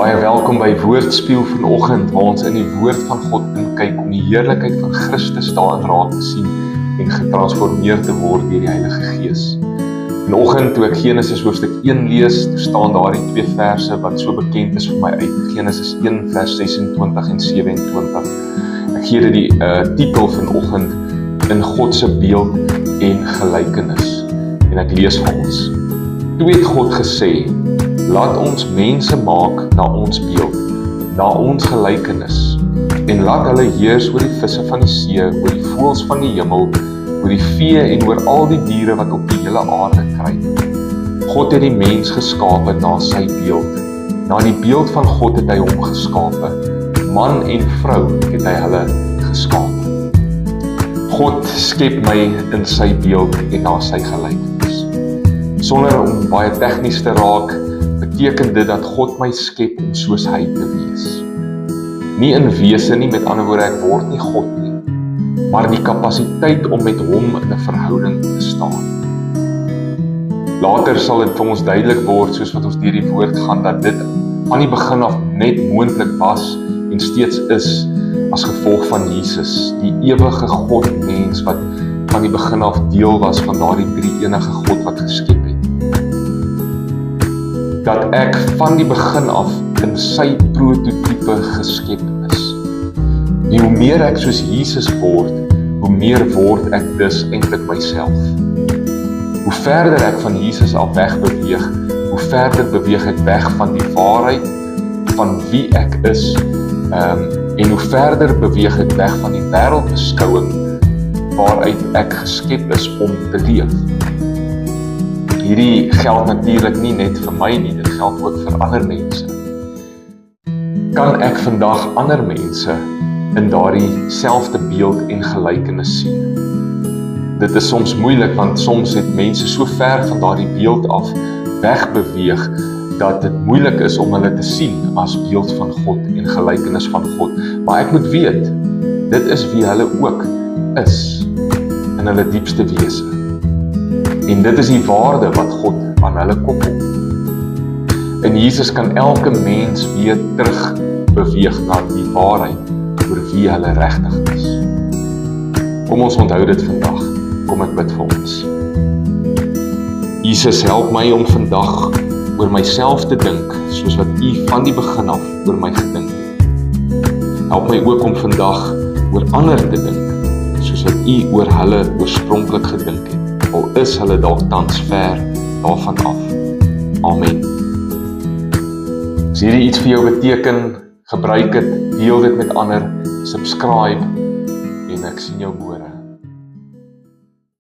Baie welkom by Woordspieël vanoggend, waar ons in die woord van God inkyk om die heerlikheid van Christus daarin raak te sien en getransformeer te word deur die Heilige Gees. Vanoggend, toe ek Genesis hoofstuk 1 lees, toe staan daar die twee verse wat so bekend is vir my uit Genesis 1 vers 26 en 27. Ek gee dit die titel vanoggend in God se beeld en gelykenis. En ek lees vir ons. Toe het God gesê: laat ons mense maak na ons beeld, na ons gelykenis, en laat hulle heers oor die visse van die see, oor die voëls van die hemel, oor die vee en oor al die diere wat op die hele aarde kruip. God het die mens geskape na sy beeld. Na die beeld van God het hy hom geskape. Man en vrou het hy hulle geskape. God skep my in sy beeld en na sy gelykenis. Sonder om baie tegnies te raak, beteken dit dat God my skep om soos hy te wees. Nie in wese nie, met ander woorde, ek word nie God nie, maar die kapasiteit om met hom in 'n verhouding te staan. Later sal dit vir ons duidelik word, soos wat ons deur die woord gaan, dat dit van die begin af net moontlik was en steeds is as gevolg van Jesus, die ewige God mens wat van die begin af deel was van daardie drie-enige God wat geskep het. Dat ek van die begin af in sy prototype geskep is. En hoe meer ek soos Jesus word, hoe meer word ek dus eintlik myself. Hoe verder ek van Jesus af weg beweeg, hoe verder beweeg ek weg van die waarheid van wie ek is, en hoe verder beweeg ek weg van die wêreldbeskouing waaruit ek geskep is om te leef. Hierdie geld natuurlik nie net vir my nie, dit geld ook vir ander mense. Kan ek vandag ander mense in daardie selfde beeld en gelykenis sien? Dit is soms moeilik, want soms het mense so ver van daardie beeld af wegbeweeg, dat dit moeilik is om hulle te sien as beeld van God en gelykenis van God. Maar ek moet weet, dit is wie hulle ook is, in hulle diepste wese. En dit is die waarde wat God aan hulle koppel. In Jesus kan elke mens weer terug beweeg na die waarheid oor wie hulle regtig is. Kom ons onthou dit vandag. Kom ek bid vir ons. Jesus, help my om vandag oor myself te dink, soos wat U van die begin af oor my gedink het. Help my ook om vandag oor ander te dink, soos wat U oor hulle oorspronklik gedink het. Al is hulle dalk tans ver daarvan af. Amen. As hierdie iets vir jou beteken, gebruik dit, deel dit met ander, subscribe en ek sien jou môre.